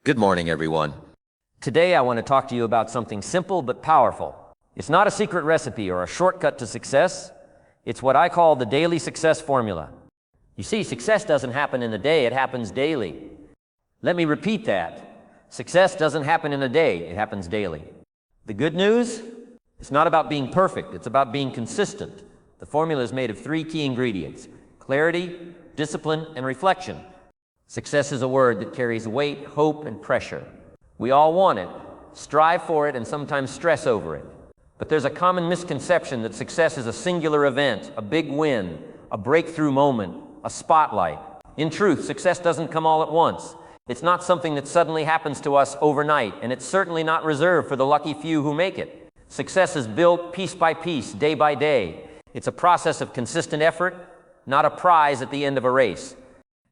Good morning, everyone. Today I want to talk to you about something simple but powerful. It's not a secret recipe or a shortcut to success. It's what I call the daily success formula. You see, success doesn't happen in a day, it happens daily. Let me repeat that. Success doesn't happen in a day, it happens daily. The good news? It's not about being perfect, it's about being consistent. The formula is made of 3 key ingredients: clarity, discipline, and reflection. Success is a word that carries weight, hope, and pressure. We all want it, strive for it, and sometimes stress over it. But there's a common misconception that success is a singular event, a big win, a breakthrough moment, a spotlight. In truth, success doesn't come all at once. It's not something that suddenly happens to us overnight, and it's certainly not reserved for the lucky few who make it. Success is built piece by piece, day by day. It's a process of consistent effort, not a prize at the end of a race.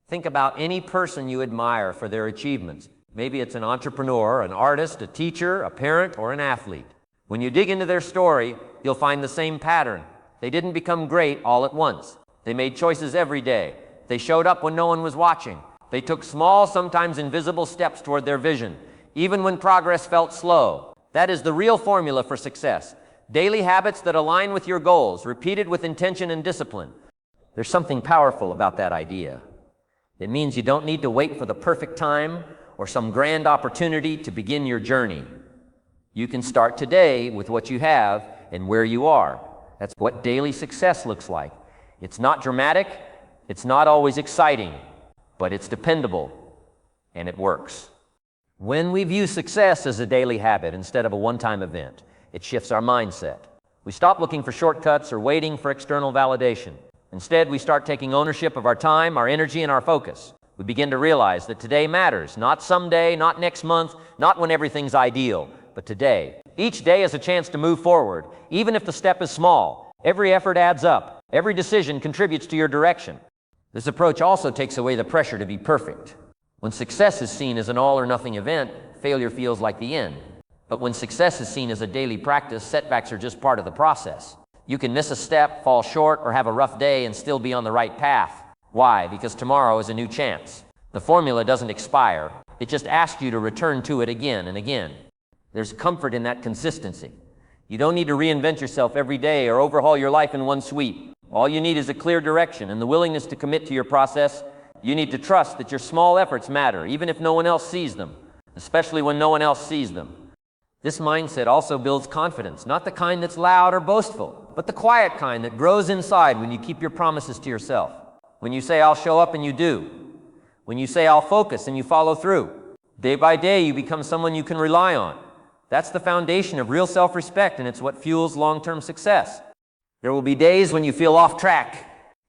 Think about any person you admire for their achievements. Maybe it's an entrepreneur, an artist, a teacher, a parent, or an athlete. When you dig into their story, you'll find the same pattern. They didn't become great all at once. They made choices every day. They showed up when no one was watching. They took small, sometimes invisible steps toward their vision, even when progress felt slow. That is the real formula for success. Daily habits that align with your goals, repeated with intention and discipline. There's something powerful about that idea. It means you don't need to wait for the perfect time or some grand opportunity to begin your journey. You can start today with what you have and where you are. That's what daily success looks like. It's not dramatic, it's not always exciting, but it's dependable, and it works. When we view success as a daily habit instead of a one-time event, it shifts our mindset. We stop looking for shortcuts or waiting for external validation. Instead, we start taking ownership of our time, our energy, and our focus. We begin to realize that today matters, not someday, not next month, not when everything's ideal, but today. Each day is a chance to move forward, even if the step is small. Every effort adds up. Every decision contributes to your direction. This approach also takes away the pressure to be perfect. When success is seen as an all-or-nothing event, failure feels like the end. But when success is seen as a daily practice, setbacks are just part of the process. You can miss a step, fall short, or have a rough day and still be on the right path. Why? Because tomorrow is a new chance. The formula doesn't expire. It just asks you to return to it again and again. There's comfort in that consistency. You don't need to reinvent yourself every day or overhaul your life in one sweep. All you need is a clear direction and the willingness to commit to your process. You need to trust that your small efforts matter, even if no one else sees them, especially when no one else sees them. This mindset also builds confidence, not the kind that's loud or boastful, but the quiet kind that grows inside when you keep your promises to yourself. When you say, "I'll show up," and you do. When you say, "I'll focus," and you follow through. Day by day, you become someone you can rely on. That's the foundation of real self-respect, and it's what fuels long-term success. There will be days when you feel off track,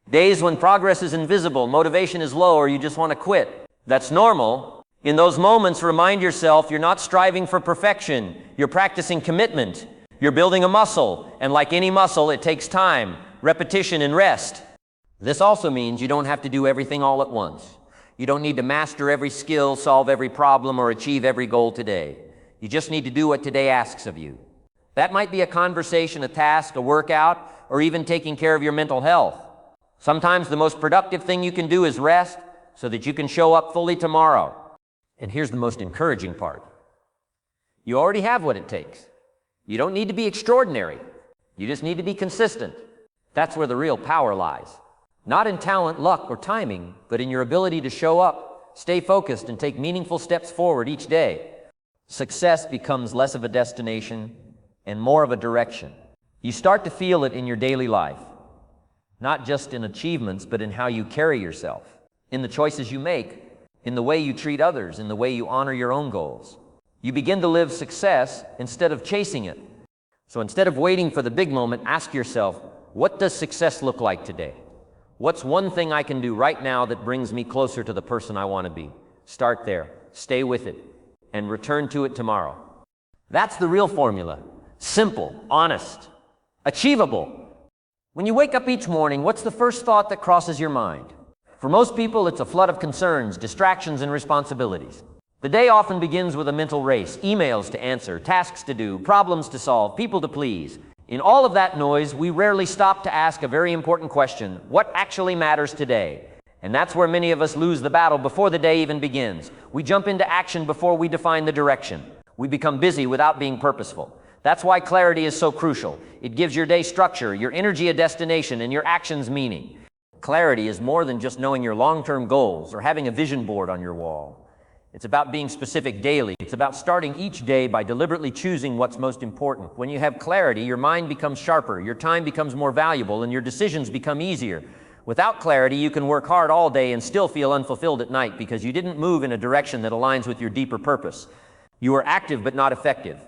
days when progress is invisible, motivation is low, or you just want to quit. That's normal. In those moments, remind yourself you're not striving for perfection. You're practicing commitment. You're building a muscle, and like any muscle, it takes time, repetition, and rest. This also means you don't have to do everything all at once. You don't need to master every skill, solve every problem, or achieve every goal today. You just need to do what today asks of you. That might be a conversation, a task, a workout, or even taking care of your mental health. Sometimes the most productive thing you can do is rest so that you can show up fully tomorrow. And here's the most encouraging part. You already have what it takes. You don't need to be extraordinary. You just need to be consistent. That's where the real power lies. Not in talent, luck, or timing, but in your ability to show up, stay focused, and take meaningful steps forward each day. Success becomes less of a destination and more of a direction. You start to feel it in your daily life, not just in achievements, but in how you carry yourself, in the choices you make, in the way you treat others, in the way you honor your own goals. You begin to live success instead of chasing it. So instead of waiting for the big moment, ask yourself, what does success look like today? What's one thing I can do right now that brings me closer to the person I want to be? Start there, stay with it, and return to it tomorrow. That's the real formula. Simple, honest, achievable. When you wake up each morning, what's the first thought that crosses your mind? For most people, it's a flood of concerns, distractions, and responsibilities. The day often begins with a mental race, emails to answer, tasks to do, problems to solve, people to please. In all of that noise, we rarely stop to ask a very important question: what actually matters today? And that's where many of us lose the battle before the day even begins. We jump into action before we define the direction. We become busy without being purposeful. That's why clarity is so crucial. It gives your day structure, your energy a destination, and your actions meaning. Clarity is more than just knowing your long-term goals or having a vision board on your wall. It's about being specific daily. It's about starting each day by deliberately choosing what's most important. When you have clarity, your mind becomes sharper, your time becomes more valuable, and your decisions become easier. Without clarity, you can work hard all day and still feel unfulfilled at night because you didn't move in a direction that aligns with your deeper purpose. You are active but not effective.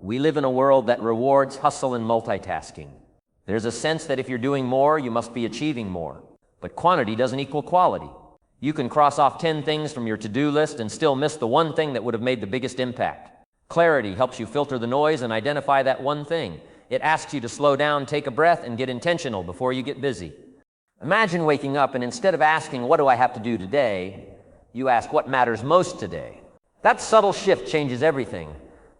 We live in a world that rewards hustle and multitasking. There's a sense that if you're doing more, you must be achieving more. But quantity doesn't equal quality. You can cross off 10 things from your to-do list and still miss the one thing that would have made the biggest impact. Clarity helps you filter the noise and identify that one thing. It asks you to slow down, take a breath, and get intentional before you get busy. Imagine waking up and instead of asking, what do I have to do today, you ask, what matters most today? That subtle shift changes everything.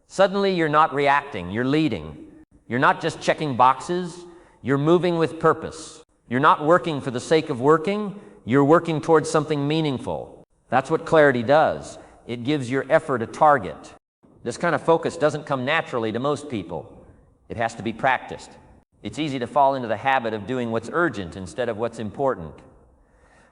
Suddenly you're not reacting, you're leading. You're not just checking boxes, you're moving with purpose. You're not working for the sake of working, you're working towards something meaningful. That's what clarity does. It gives your effort a target. This kind of focus doesn't come naturally to most people. It has to be practiced. It's easy to fall into the habit of doing what's urgent instead of what's important.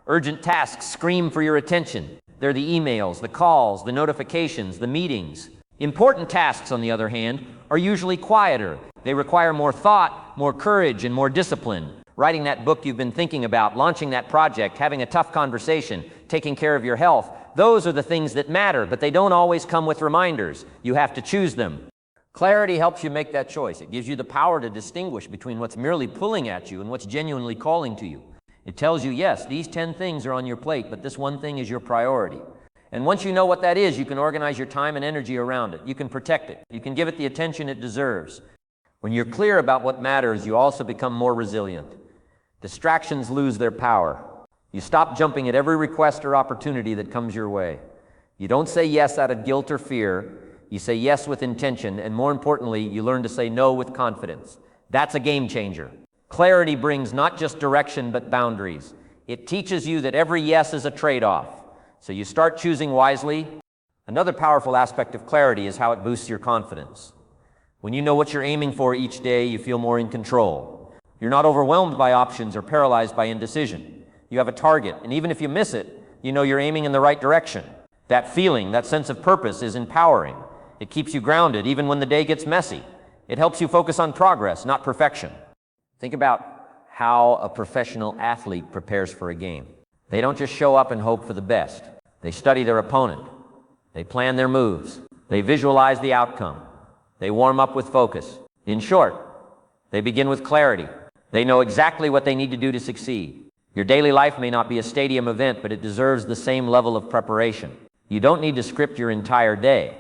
Urgent tasks scream for your attention. They're the emails, the calls, the notifications, the meetings. Important tasks, on the other hand, are usually quieter. They require more thought, more courage, and more discipline. Writing that book you've been thinking about, launching that project, having a tough conversation, taking care of your health, those are the things that matter, but they don't always come with reminders. You have to choose them. Clarity helps you make that choice. It gives you the power to distinguish between what's merely pulling at you and what's genuinely calling to you. It tells you, yes, these 10 things are on your plate, but this one thing is your priority. And once you know what that is, you can organize your time and energy around it. You can protect it. You can give it the attention it deserves. When you're clear about what matters, you also become more resilient. Distractions lose their power. You stop jumping at every request or opportunity that comes your way. You don't say yes out of guilt or fear. You say yes with intention, and more importantly, you learn to say no with confidence. That's a game changer. Clarity brings not just direction, but boundaries. It teaches you that every yes is a trade-off. So you start choosing wisely. Another powerful aspect of clarity is how it boosts your confidence. When you know what you're aiming for each day, you feel more in control. You're not overwhelmed by options or paralyzed by indecision. You have a target, and even if you miss it, you know you're aiming in the right direction. That feeling, that sense of purpose is empowering. It keeps you grounded even when the day gets messy. It helps you focus on progress, not perfection. Think about how a professional athlete prepares for a game. They don't just show up and hope for the best. They study their opponent. They plan their moves. They visualize the outcome. They warm up with focus. In short, they begin with clarity. They know exactly what they need to do to succeed. Your daily life may not be a stadium event, but it deserves the same level of preparation. You don't need to script your entire day,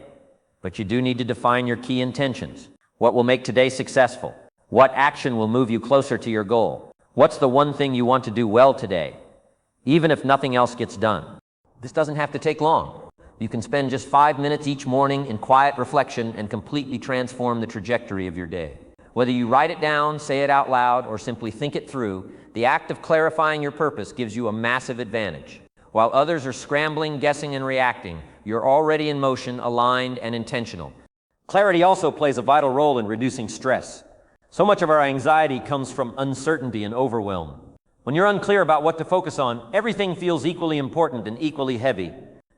but you do need to define your key intentions. What will make today successful? What action will move you closer to your goal? What's the one thing you want to do well today, even if nothing else gets done? This doesn't have to take long. You can spend just 5 minutes each morning in quiet reflection and completely transform the trajectory of your day. Whether you write it down, say it out loud, or simply think it through, the act of clarifying your purpose gives you a massive advantage. While others are scrambling, guessing, and reacting, you're already in motion, aligned, and intentional. Clarity also plays a vital role in reducing stress. So much of our anxiety comes from uncertainty and overwhelm. When you're unclear about what to focus on, everything feels equally important and equally heavy.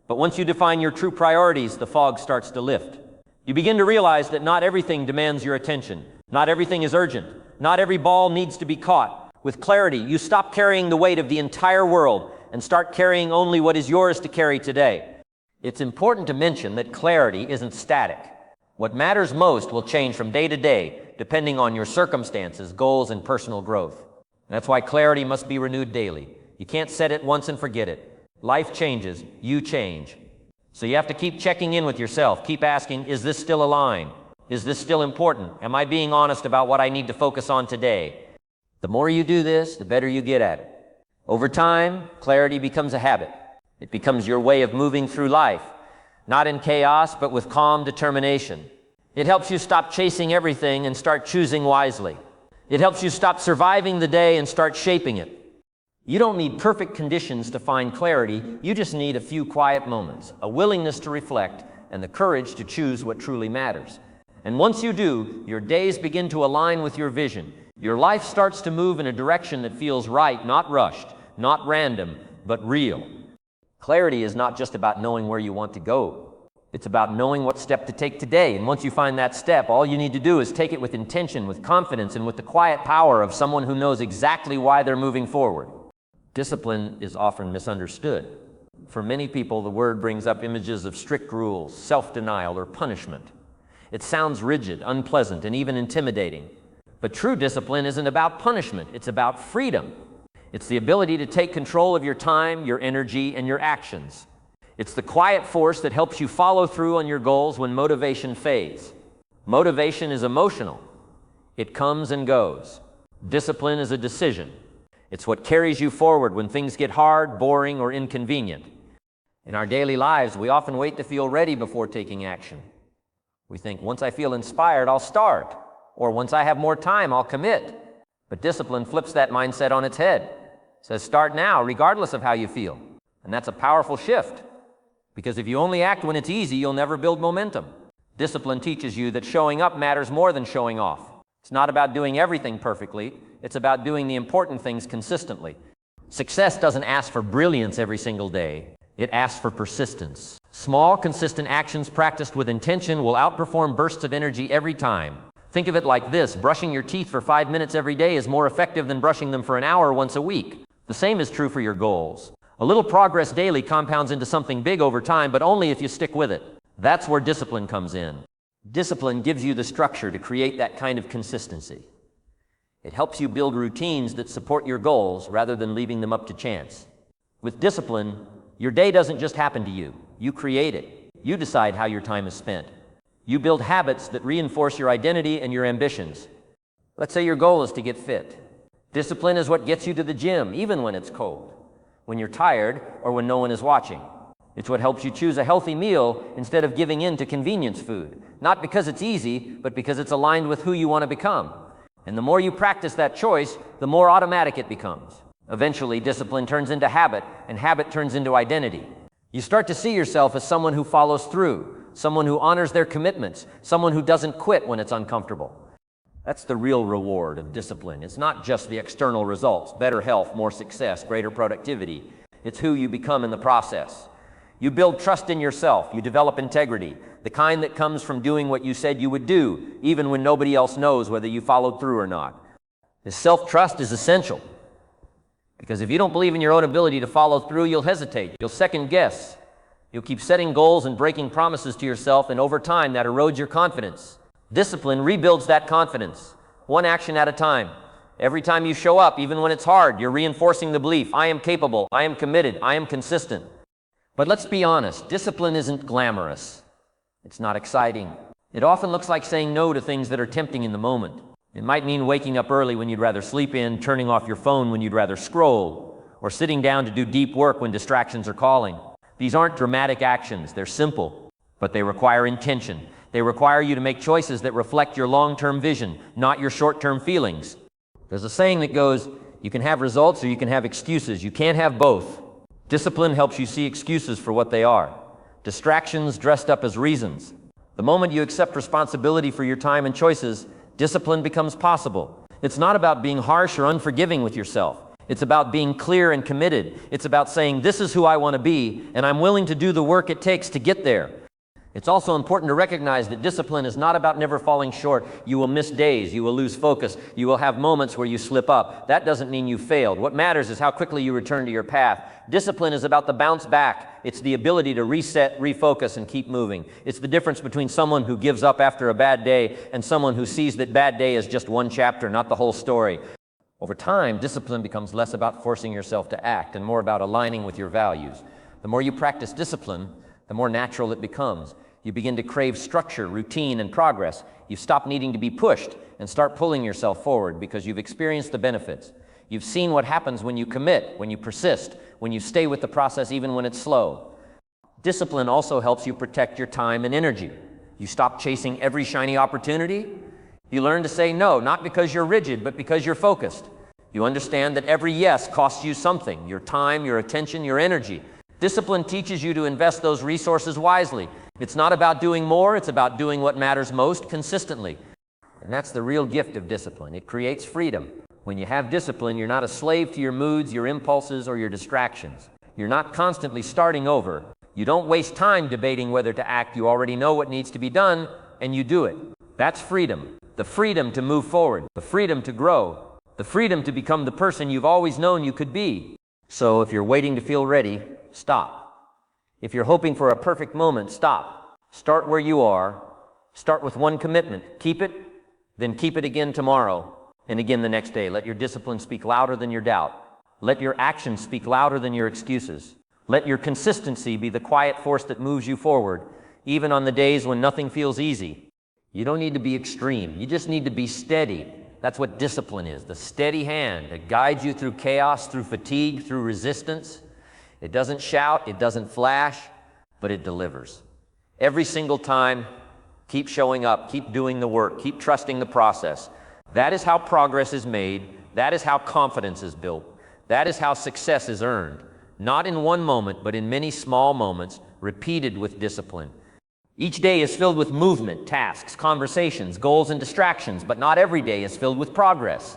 But once you define your true priorities, the fog starts to lift. You begin to realize that not everything demands your attention. Not everything is urgent. Not every ball needs to be caught. With clarity, you stop carrying the weight of the entire world and start carrying only what is yours to carry today. It's important to mention that clarity isn't static. What matters most will change from day to day, depending on your circumstances, goals, and personal growth. That's why clarity must be renewed daily. You can't set it once and forget it. Life changes, you change. So you have to keep checking in with yourself. Keep asking, is this still aligned? Is this still important? Am I being honest about what I need to focus on today? The more you do this, the better you get at it. Over time, clarity becomes a habit. It becomes your way of moving through life, not in chaos, but with calm determination. It helps you stop chasing everything and start choosing wisely. It helps you stop surviving the day and start shaping it. You don't need perfect conditions to find clarity, you just need a few quiet moments, a willingness to reflect, and the courage to choose what truly matters. And once you do, your days begin to align with your vision. Your life starts to move in a direction that feels right, not rushed, not random, but real. Clarity is not just about knowing where you want to go. It's about knowing what step to take today. And once you find that step, all you need to do is take it with intention, with confidence, and with the quiet power of someone who knows exactly why they're moving forward. Discipline is often misunderstood. For many people, the word brings up images of strict rules, self-denial, or punishment. It sounds rigid, unpleasant, and even intimidating. But true discipline isn't about punishment, it's about freedom. It's the ability to take control of your time, your energy, and your actions. It's the quiet force that helps you follow through on your goals when motivation fades. Motivation is emotional. It comes and goes. Discipline is a decision. It's what carries you forward when things get hard, boring, or inconvenient. In our daily lives, we often wait to feel ready before taking action. We think, once I feel inspired, I'll start. Or once I have more time, I'll commit. But discipline flips that mindset on its head. It says, start now, regardless of how you feel. And that's a powerful shift. Because if you only act when it's easy, you'll never build momentum. Discipline teaches you that showing up matters more than showing off. It's not about doing everything perfectly. It's about doing the important things consistently. Success doesn't ask for brilliance every single day. It asks for persistence. Small, consistent actions practiced with intention will outperform bursts of energy every time. Think of it like this: brushing your teeth for 5 minutes every day is more effective than brushing them for an hour once a week. The same is true for your goals. A little progress daily compounds into something big over time, but only if you stick with it. That's where discipline comes in. Discipline gives you the structure to create that kind of consistency. It helps you build routines that support your goals rather than leaving them up to chance. With discipline, your day doesn't just happen to you. You create it. You decide how your time is spent. You build habits that reinforce your identity and your ambitions. Let's say your goal is to get fit. Discipline is what gets you to the gym, even when it's cold, when you're tired, or when no one is watching. It's what helps you choose a healthy meal instead of giving in to convenience food. Not because it's easy, but because it's aligned with who you want to become. And the more you practice that choice, the more automatic it becomes. Eventually, discipline turns into habit, and habit turns into identity. You start to see yourself as someone who follows through, someone who honors their commitments, someone who doesn't quit when it's uncomfortable. That's the real reward of discipline. It's not just the external results, better health, more success, greater productivity. It's who you become in the process. You build trust in yourself. You develop integrity, the kind that comes from doing what you said you would do, even when nobody else knows whether you followed through or not. This self-trust is essential, because if you don't believe in your own ability to follow through, you'll hesitate, you'll second guess. You'll keep setting goals and breaking promises to yourself, and over time, that erodes your confidence. Discipline rebuilds that confidence, one action at a time. Every time you show up, even when it's hard, you're reinforcing the belief, I am capable, I am committed, I am consistent. But let's be honest, discipline isn't glamorous. It's not exciting. It often looks like saying no to things that are tempting in the moment. It might mean waking up early when you'd rather sleep in, turning off your phone when you'd rather scroll, or sitting down to do deep work when distractions are calling. These aren't dramatic actions, they're simple, but they require intention. They require you to make choices that reflect your long-term vision, not your short-term feelings. There's a saying that goes, you can have results or you can have excuses. You can't have both. Discipline helps you see excuses for what they are. Distractions dressed up as reasons. The moment you accept responsibility for your time and choices, discipline becomes possible. It's not about being harsh or unforgiving with yourself. It's about being clear and committed. It's about saying, this is who I want to be, and I'm willing to do the work it takes to get there. It's also important to recognize that discipline is not about never falling short. You will miss days, you will lose focus, you will have moments where you slip up. That doesn't mean you failed. What matters is how quickly you return to your path. Discipline is about the bounce back. It's the ability to reset, refocus, and keep moving. It's the difference between someone who gives up after a bad day and someone who sees that bad day is just one chapter, not the whole story. Over time, discipline becomes less about forcing yourself to act and more about aligning with your values. The more you practice discipline, the more natural it becomes. You begin to crave structure, routine, and progress. You stop needing to be pushed and start pulling yourself forward because you've experienced the benefits. You've seen what happens when you commit, when you persist, when you stay with the process even when it's slow. Discipline also helps you protect your time and energy. You stop chasing every shiny opportunity. You learn to say no, not because you're rigid, but because you're focused. You understand that every yes costs you something, your time, your attention, your energy. Discipline teaches you to invest those resources wisely. It's not about doing more, it's about doing what matters most consistently. And that's the real gift of discipline. It creates freedom. When you have discipline, you're not a slave to your moods, your impulses, or your distractions. You're not constantly starting over. You don't waste time debating whether to act. You already know what needs to be done, and you do it. That's freedom. The freedom to move forward, the freedom to grow, the freedom to become the person you've always known you could be. So if you're waiting to feel ready, stop. If you're hoping for a perfect moment, stop. Start where you are. Start with one commitment. Keep it, then keep it again tomorrow, and again the next day. Let your discipline speak louder than your doubt. Let your actions speak louder than your excuses. Let your consistency be the quiet force that moves you forward, even on the days when nothing feels easy. You don't need to be extreme. You just need to be steady. That's what discipline is, the steady hand that guides you through chaos, through fatigue, through resistance. It doesn't shout, it doesn't flash, but it delivers. Every single time, keep showing up, keep doing the work, keep trusting the process. That is how progress is made. That is how confidence is built. That is how success is earned. Not in one moment, but in many small moments, repeated with discipline. Each day is filled with movement, tasks, conversations, goals, and distractions, but not every day is filled with progress.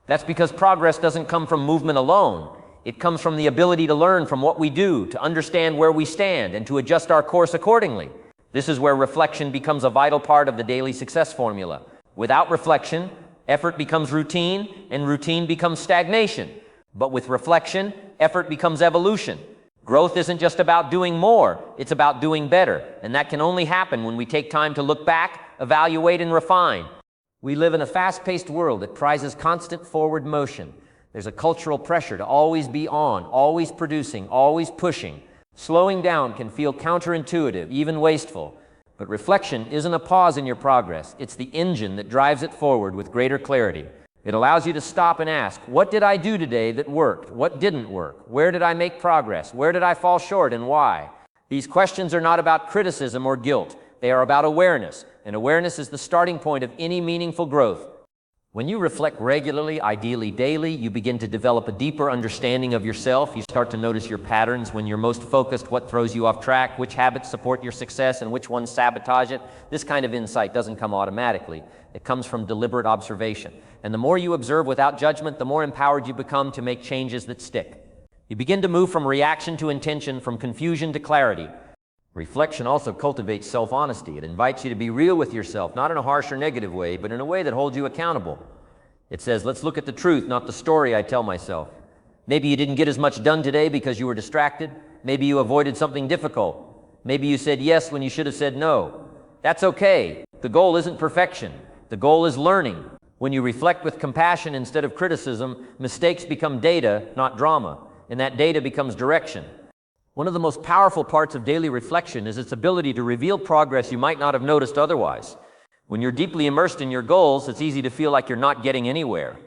That's because progress doesn't come from movement alone. It comes from the ability to learn from what we do, to understand where we stand, and to adjust our course accordingly. This is where reflection becomes a vital part of the daily success formula. Without reflection, effort becomes routine, and routine becomes stagnation. But with reflection, effort becomes evolution. Growth isn't just about doing more, it's about doing better. And that can only happen when we take time to look back, evaluate, and refine. We live in a fast-paced world that prizes constant forward motion. There's a cultural pressure to always be on, always producing, always pushing. Slowing down can feel counterintuitive, even wasteful. But reflection isn't a pause in your progress. It's the engine that drives it forward with greater clarity. It allows you to stop and ask, what did I do today that worked? What didn't work? Where did I make progress? Where did I fall short and why? These questions are not about criticism or guilt. They are about awareness, and awareness is the starting point of any meaningful growth. When you reflect regularly, ideally daily, you begin to develop a deeper understanding of yourself. You start to notice your patterns when you're most focused, what throws you off track, which habits support your success, and which ones sabotage it. This kind of insight doesn't come automatically. It comes from deliberate observation. And the more you observe without judgment, the more empowered you become to make changes that stick. You begin to move from reaction to intention, from confusion to clarity. Reflection also cultivates self-honesty. It invites you to be real with yourself, not in a harsh or negative way, but in a way that holds you accountable. It says, let's look at the truth, not the story I tell myself. Maybe you didn't get as much done today because you were distracted. Maybe you avoided something difficult. Maybe you said yes when you should have said no. That's okay. The goal isn't perfection. The goal is learning. When you reflect with compassion instead of criticism, mistakes become data, not drama, and that data becomes direction. One of the most powerful parts of daily reflection is its ability to reveal progress you might not have noticed otherwise. When you're deeply immersed in your goals, it's easy to feel like you're not getting anywhere.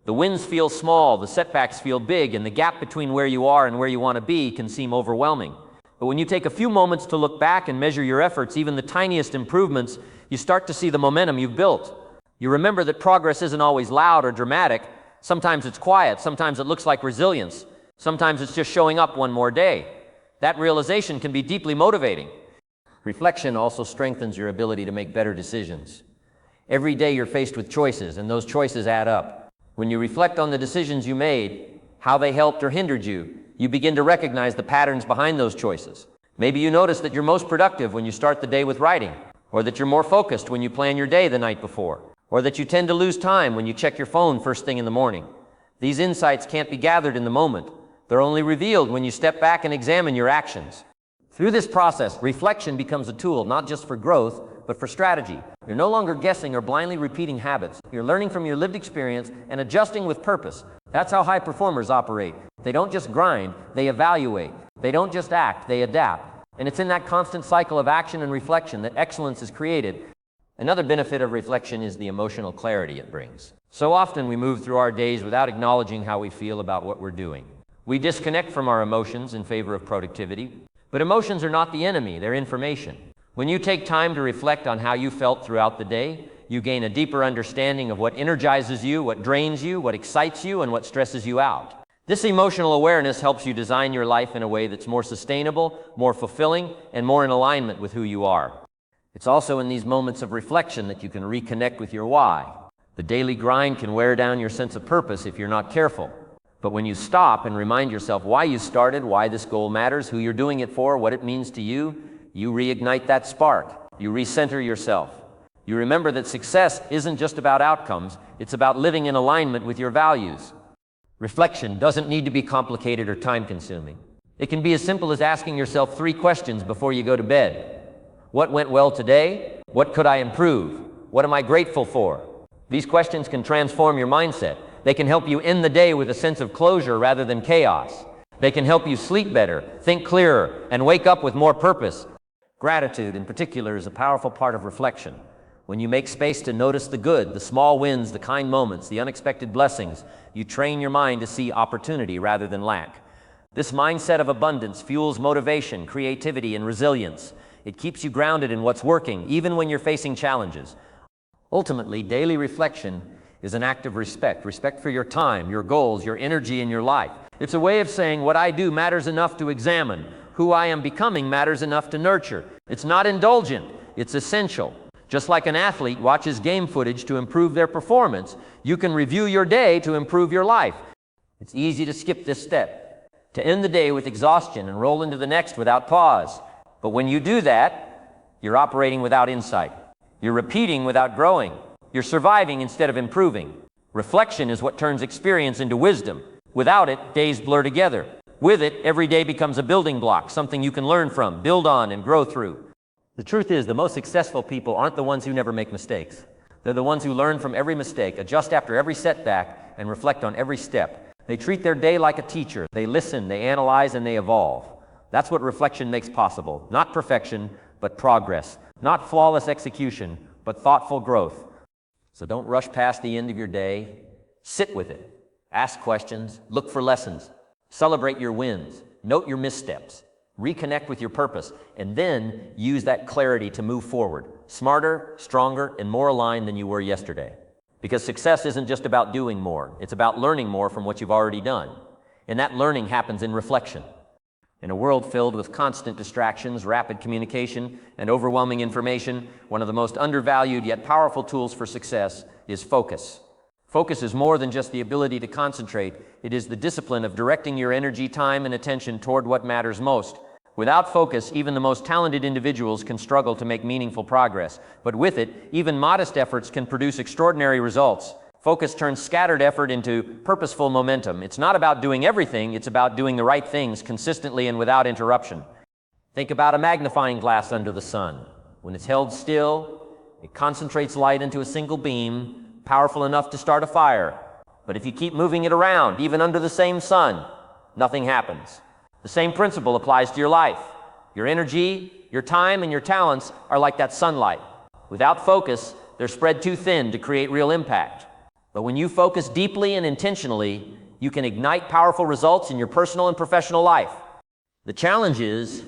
The wins feel small, the setbacks feel big, and the gap between where you are and where you want to be can seem overwhelming. But when you take a few moments to look back and measure your efforts, even the tiniest improvements, you start to see the momentum you've built. You remember that progress isn't always loud or dramatic. Sometimes it's quiet, sometimes it looks like resilience, sometimes it's just showing up one more day. That realization can be deeply motivating. Reflection also strengthens your ability to make better decisions. Every day you're faced with choices, and those choices add up. When you reflect on the decisions you made, how they helped or hindered you, you begin to recognize the patterns behind those choices. Maybe you notice that you're most productive when you start the day with writing, or that you're more focused when you plan your day the night before, or that you tend to lose time when you check your phone first thing in the morning. These insights can't be gathered in the moment. They're only revealed when you step back and examine your actions. Through this process, reflection becomes a tool not just for growth, but for strategy. You're no longer guessing or blindly repeating habits. You're learning from your lived experience and adjusting with purpose. That's how high performers operate. They don't just grind, they evaluate. They don't just act, they adapt. And it's in that constant cycle of action and reflection that excellence is created. Another benefit of reflection is the emotional clarity it brings. So often we move through our days without acknowledging how we feel about what we're doing. We disconnect from our emotions in favor of productivity. But emotions are not the enemy, they're information. When you take time to reflect on how you felt throughout the day, you gain a deeper understanding of what energizes you, what drains you, what excites you, and what stresses you out. This emotional awareness helps you design your life in a way that's more sustainable, more fulfilling, and more in alignment with who you are. It's also in these moments of reflection that you can reconnect with your why. The daily grind can wear down your sense of purpose if you're not careful. But when you stop and remind yourself why you started, why this goal matters, who you're doing it for, what it means to you, you reignite that spark. You recenter yourself. You remember that success isn't just about outcomes, it's about living in alignment with your values. Reflection doesn't need to be complicated or time-consuming. It can be as simple as asking yourself 3 questions before you go to bed. What went well today? What could I improve? What am I grateful for? These questions can transform your mindset. They can help you end the day with a sense of closure rather than chaos. They can help you sleep better, think clearer, and wake up with more purpose. Gratitude, in particular, is a powerful part of reflection. When you make space to notice the good, the small wins, the kind moments, the unexpected blessings, you train your mind to see opportunity rather than lack. This mindset of abundance fuels motivation, creativity, and resilience. It keeps you grounded in what's working, even when you're facing challenges. Ultimately, daily reflection is an act of respect for your time, your goals, your energy, and your life. It's a way of saying what I do matters enough to examine. Who I am becoming matters enough to nurture. It's not indulgent, it's essential. Just like an athlete watches game footage to improve their performance, you can review your day to improve your life. It's easy to skip this step, to end the day with exhaustion and roll into the next without pause. But when you do that, you're operating without insight. You're repeating without growing. You're surviving instead of improving. Reflection is what turns experience into wisdom. Without it, days blur together. With it, every day becomes a building block, something you can learn from, build on, and grow through. The truth is, the most successful people aren't the ones who never make mistakes. They're the ones who learn from every mistake, adjust after every setback, and reflect on every step. They treat their day like a teacher. They listen, they analyze, and they evolve. That's what reflection makes possible. Not perfection, but progress. Not flawless execution, but thoughtful growth. So don't rush past the end of your day. Sit with it. Ask questions. Look for lessons. Celebrate your wins. Note your missteps. Reconnect with your purpose, and then use that clarity to move forward, smarter, stronger, and more aligned than you were yesterday. Because success isn't just about doing more, it's about learning more from what you've already done. And that learning happens in reflection. In a world filled with constant distractions, rapid communication, and overwhelming information, one of the most undervalued yet powerful tools for success is focus. Focus is more than just the ability to concentrate. It is the discipline of directing your energy, time, and attention toward what matters most. Without focus, even the most talented individuals can struggle to make meaningful progress. But with it, even modest efforts can produce extraordinary results. Focus turns scattered effort into purposeful momentum. It's not about doing everything, it's about doing the right things consistently and without interruption. Think about a magnifying glass under the sun. When it's held still, it concentrates light into a single beam, powerful enough to start a fire. But if you keep moving it around, even under the same sun, nothing happens. The same principle applies to your life. Your energy, your time, and your talents are like that sunlight. Without focus, they're spread too thin to create real impact. But when you focus deeply and intentionally, you can ignite powerful results in your personal and professional life. The challenge is,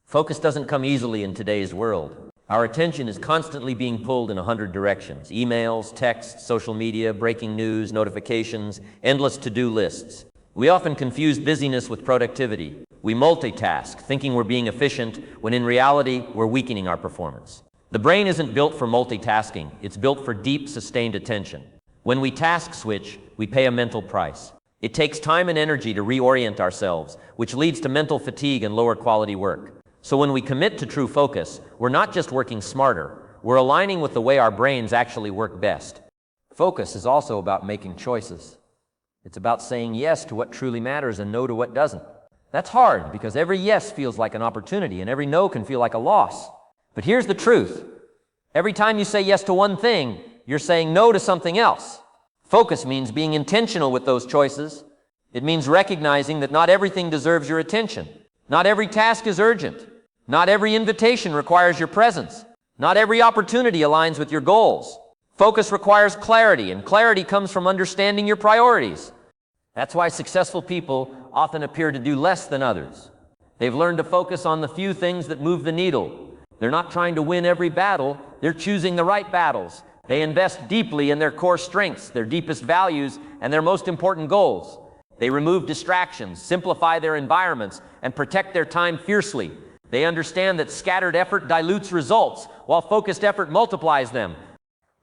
focus doesn't come easily in today's world. Our attention is constantly being pulled in 100 directions. Emails, texts, social media, breaking news, notifications, endless to-do lists. We often confuse busyness with productivity. We multitask, thinking we're being efficient, when in reality, we're weakening our performance. The brain isn't built for multitasking. It's built for deep, sustained attention. When we task switch, we pay a mental price. It takes time and energy to reorient ourselves, which leads to mental fatigue and lower quality work. So when we commit to true focus, we're not just working smarter, we're aligning with the way our brains actually work best. Focus is also about making choices. It's about saying yes to what truly matters and no to what doesn't. That's hard because every yes feels like an opportunity and every no can feel like a loss. But here's the truth. Every time you say yes to one thing, you're saying no to something else. Focus means being intentional with those choices. It means recognizing that not everything deserves your attention. Not every task is urgent. Not every invitation requires your presence. Not every opportunity aligns with your goals. Focus requires clarity, and clarity comes from understanding your priorities. That's why successful people often appear to do less than others. They've learned to focus on the few things that move the needle. They're not trying to win every battle, they're choosing the right battles. They invest deeply in their core strengths, their deepest values, and their most important goals. They remove distractions, simplify their environments, and protect their time fiercely. They understand that scattered effort dilutes results, while focused effort multiplies them.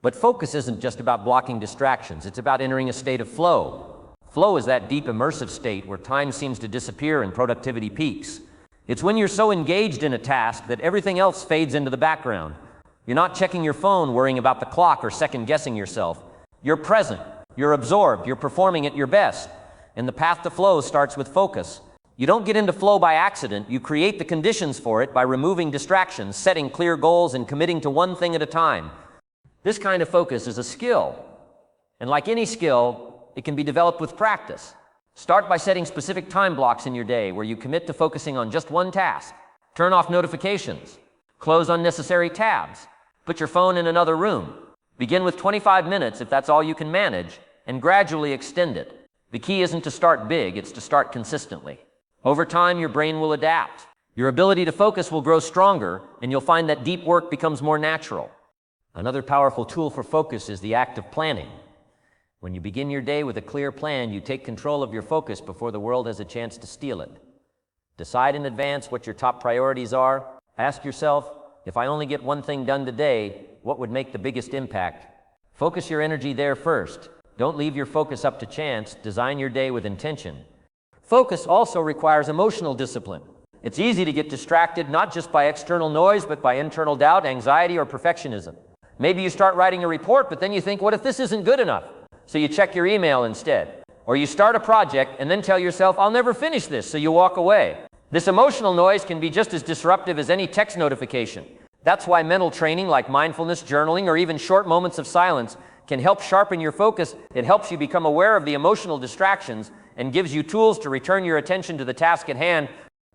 But focus isn't just about blocking distractions, it's about entering a state of flow. Flow is that deep immersive state where time seems to disappear and productivity peaks. It's when you're so engaged in a task that everything else fades into the background. You're not checking your phone worrying about the clock or second-guessing yourself. You're present, you're absorbed, you're performing at your best. And the path to flow starts with focus. You don't get into flow by accident, you create the conditions for it by removing distractions, setting clear goals, and committing to one thing at a time. This kind of focus is a skill. And like any skill, it can be developed with practice. Start by setting specific time blocks in your day where you commit to focusing on just one task. Turn off notifications. Close unnecessary tabs. Put your phone in another room. Begin with 25 minutes if that's all you can manage, and gradually extend it. The key isn't to start big, it's to start consistently. Over time, your brain will adapt. Your ability to focus will grow stronger, and you'll find that deep work becomes more natural. Another powerful tool for focus is the act of planning. When you begin your day with a clear plan, you take control of your focus before the world has a chance to steal it. Decide in advance what your top priorities are. Ask yourself, if I only get one thing done today, what would make the biggest impact? Focus your energy there first. Don't leave your focus up to chance. Design your day with intention. Focus also requires emotional discipline. It's easy to get distracted not just by external noise, but by internal doubt, anxiety, or perfectionism. Maybe you start writing a report, but then you think, what if this isn't good enough? So you check your email instead. Or you start a project and then tell yourself, I'll never finish this, so you walk away. This emotional noise can be just as disruptive as any text notification. That's why mental training like mindfulness, journaling, or even short moments of silence can help sharpen your focus. It helps you become aware of the emotional distractions and gives you tools to return your attention to the task at hand.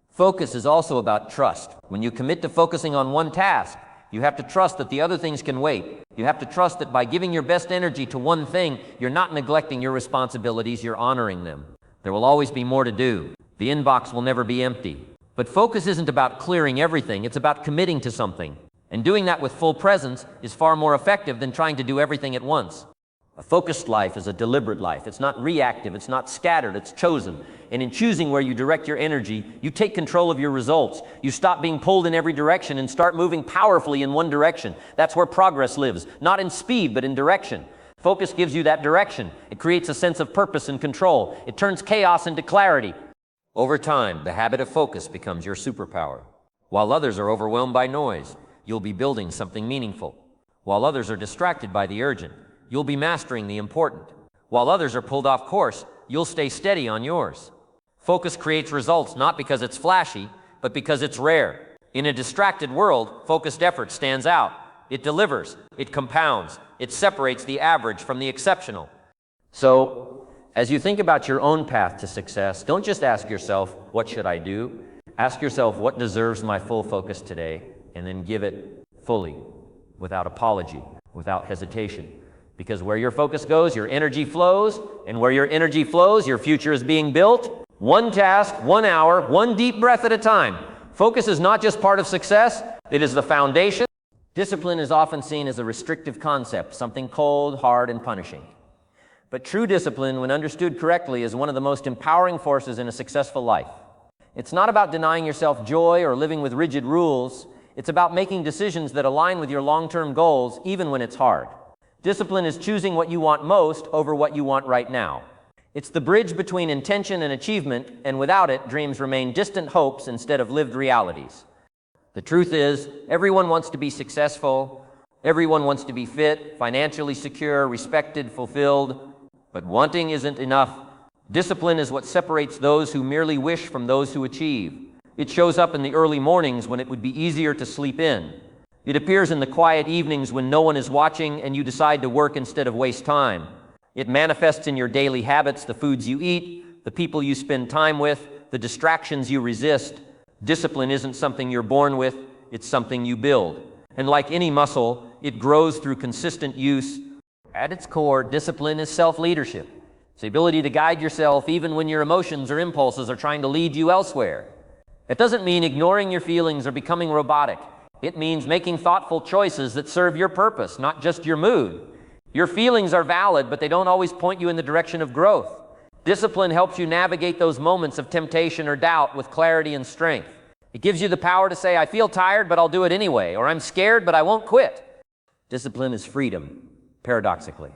Focus is also about trust. When you commit to focusing on one task, you have to trust that the other things can wait. You have to trust that by giving your best energy to one thing, you're not neglecting your responsibilities, you're honoring them. There will always be more to do. The inbox will never be empty. But focus isn't about clearing everything, it's about committing to something. And doing that with full presence is far more effective than trying to do everything at once. A focused life is a deliberate life. It's not reactive, it's not scattered, it's chosen. And in choosing where you direct your energy, you take control of your results. You stop being pulled in every direction and start moving powerfully in one direction. That's where progress lives, not in speed, but in direction. Focus gives you that direction. It creates a sense of purpose and control. It turns chaos into clarity. Over time, the habit of focus becomes your superpower. While others are overwhelmed by noise, you'll be building something meaningful. While others are distracted by the urgent, you'll be mastering the important. While others are pulled off course, you'll stay steady on yours. Focus creates results not because it's flashy, but because it's rare. In a distracted world, focused effort stands out. It delivers, it compounds, it separates the average from the exceptional. So, as you think about your own path to success, don't just ask yourself, what should I do? Ask yourself, what deserves my full focus today? And then give it fully, without apology, without hesitation. Because where your focus goes, your energy flows, and where your energy flows, your future is being built. One task, 1 hour, one deep breath at a time. Focus is not just part of success, it is the foundation. Discipline is often seen as a restrictive concept, something cold, hard, and punishing. But true discipline, when understood correctly, is one of the most empowering forces in a successful life. It's not about denying yourself joy or living with rigid rules. It's about making decisions that align with your long-term goals, even when it's hard. Discipline is choosing what you want most over what you want right now. It's the bridge between intention and achievement, and without it, dreams remain distant hopes instead of lived realities. The truth is, everyone wants to be successful, everyone wants to be fit, financially secure, respected, fulfilled, but wanting isn't enough. Discipline is what separates those who merely wish from those who achieve. It shows up in the early mornings when it would be easier to sleep in. It appears in the quiet evenings when no one is watching and you decide to work instead of waste time. It manifests in your daily habits, the foods you eat, the people you spend time with, the distractions you resist. Discipline isn't something you're born with, it's something you build. And like any muscle, it grows through consistent use. At its core, discipline is self-leadership. It's the ability to guide yourself even when your emotions or impulses are trying to lead you elsewhere. It doesn't mean ignoring your feelings or becoming robotic. It means making thoughtful choices that serve your purpose, not just your mood. Your feelings are valid, but they don't always point you in the direction of growth. Discipline helps you navigate those moments of temptation or doubt with clarity and strength. It gives you the power to say, I feel tired, but I'll do it anyway, or I'm scared, but I won't quit. Discipline is freedom, paradoxically.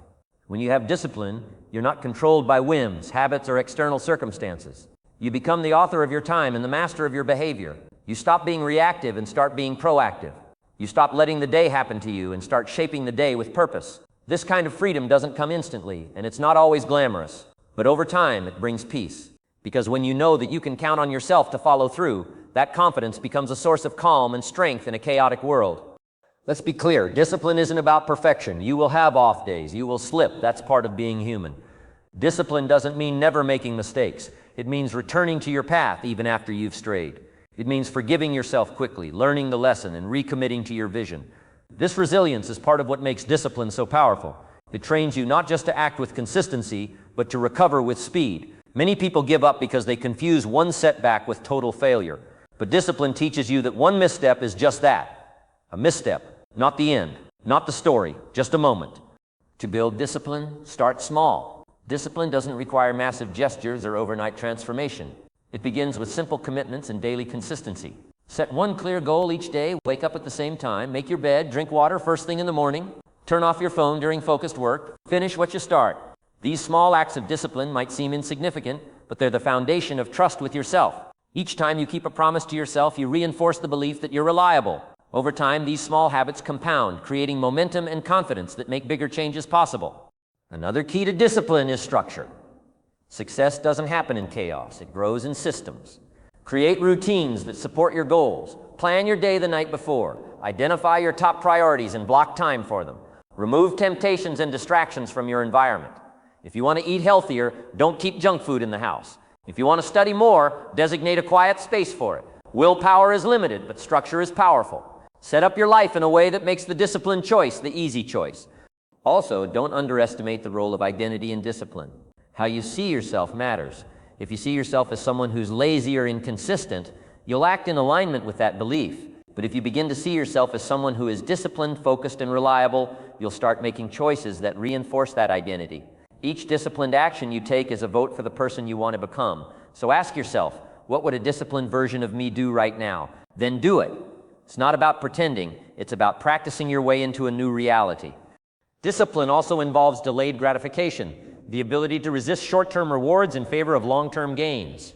When you have discipline, you're not controlled by whims, habits, or external circumstances. You become the author of your time and the master of your behavior. You stop being reactive and start being proactive. You stop letting the day happen to you and start shaping the day with purpose. This kind of freedom doesn't come instantly, and it's not always glamorous. But over time, it brings peace. Because when you know that you can count on yourself to follow through, that confidence becomes a source of calm and strength in a chaotic world. Let's be clear, discipline isn't about perfection. You will have off days. You will slip. That's part of being human. Discipline doesn't mean never making mistakes. It means returning to your path even after you've strayed. It means forgiving yourself quickly, learning the lesson, and recommitting to your vision. This resilience is part of what makes discipline so powerful. It trains you not just to act with consistency, but to recover with speed. Many people give up because they confuse one setback with total failure. But discipline teaches you that one misstep is just that, a misstep, not the end, not the story, just a moment. To build discipline, start small. Discipline doesn't require massive gestures or overnight transformation. It begins with simple commitments and daily consistency. Set one clear goal each day, wake up at the same time, make your bed, drink water first thing in the morning, turn off your phone during focused work, finish what you start. These small acts of discipline might seem insignificant, but they're the foundation of trust with yourself. Each time you keep a promise to yourself, you reinforce the belief that you're reliable. Over time, these small habits compound, creating momentum and confidence that make bigger changes possible. Another key to discipline is structure. Success doesn't happen in chaos. It grows in systems. Create routines that support your goals. Plan your day the night before. Identify your top priorities and block time for them. Remove temptations and distractions from your environment. If you want to eat healthier, don't keep junk food in the house. If you want to study more, designate a quiet space for it. Willpower is limited, but structure is powerful. Set up your life in a way that makes the disciplined choice the easy choice. Also, don't underestimate the role of identity in discipline. How you see yourself matters. If you see yourself as someone who's lazy or inconsistent, you'll act in alignment with that belief. But if you begin to see yourself as someone who is disciplined, focused, and reliable, you'll start making choices that reinforce that identity. Each disciplined action you take is a vote for the person you want to become. So ask yourself, what would a disciplined version of me do right now? Then do it. It's not about pretending, it's about practicing your way into a new reality. Discipline also involves delayed gratification, the ability to resist short-term rewards in favor of long-term gains.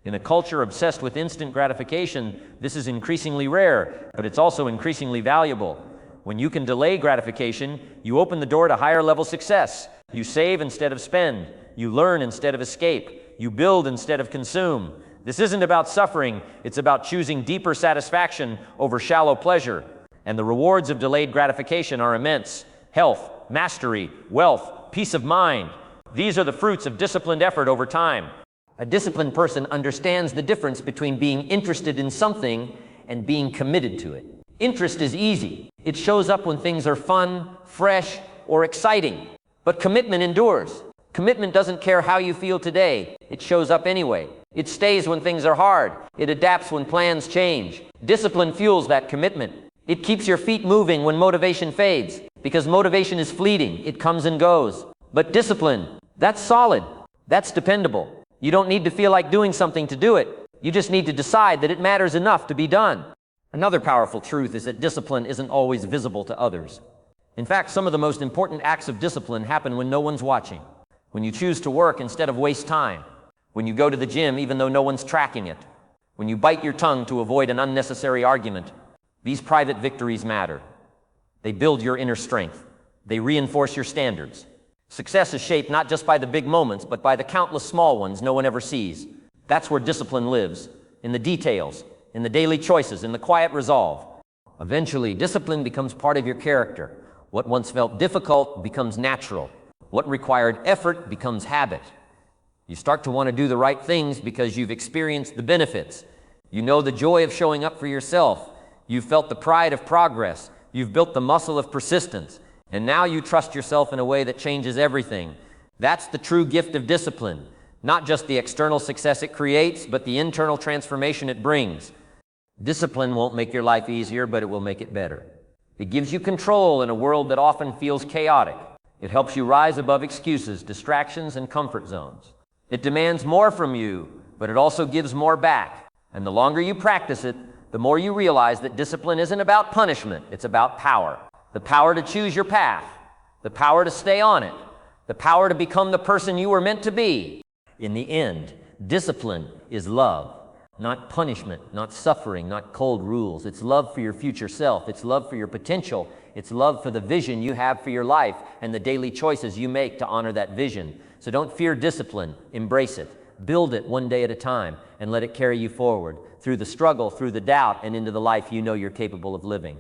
In a culture obsessed with instant gratification, this is increasingly rare, but it's also increasingly valuable. When you can delay gratification, you open the door to higher-level success. You save instead of spend. You learn instead of escape. You build instead of consume. This isn't about suffering. It's about choosing deeper satisfaction over shallow pleasure. And the rewards of delayed gratification are immense. Health, mastery, wealth, peace of mind. These are the fruits of disciplined effort over time. A disciplined person understands the difference between being interested in something and being committed to it. Interest is easy. It shows up when things are fun, fresh, or exciting. But commitment endures. Commitment doesn't care how you feel today. It shows up anyway. It stays when things are hard. It adapts when plans change. Discipline fuels that commitment. It keeps your feet moving when motivation fades. Because motivation is fleeting. It comes and goes. But discipline, that's solid. That's dependable. You don't need to feel like doing something to do it. You just need to decide that it matters enough to be done. Another powerful truth is that discipline isn't always visible to others. In fact, some of the most important acts of discipline happen when no one's watching. When you choose to work instead of waste time. When you go to the gym even though no one's tracking it. When you bite your tongue to avoid an unnecessary argument. These private victories matter. They build your inner strength. They reinforce your standards. Success is shaped not just by the big moments, but by the countless small ones no one ever sees. That's where discipline lives. In the details. In the daily choices. In the quiet resolve. Eventually, discipline becomes part of your character. What once felt difficult becomes natural. What required effort becomes habit. You start to want to do the right things because you've experienced the benefits. You know the joy of showing up for yourself. You've felt the pride of progress. You've built the muscle of persistence. And now you trust yourself in a way that changes everything. That's the true gift of discipline. Not just the external success it creates, but the internal transformation it brings. Discipline won't make your life easier, but it will make it better. It gives you control in a world that often feels chaotic. It helps you rise above excuses, distractions, and comfort zones. It demands more from you, but it also gives more back. And the longer you practice it, the more you realize that discipline isn't about punishment, it's about power. The power to choose your path, the power to stay on it, the power to become the person you were meant to be. In the end, discipline is love. Not punishment, not suffering, not cold rules. It's love for your future self. It's love for your potential. It's love for the vision you have for your life and the daily choices you make to honor that vision. So don't fear discipline. Embrace it. Build it one day at a time and let it carry you forward through the struggle, through the doubt, and into the life you know you're capable of living.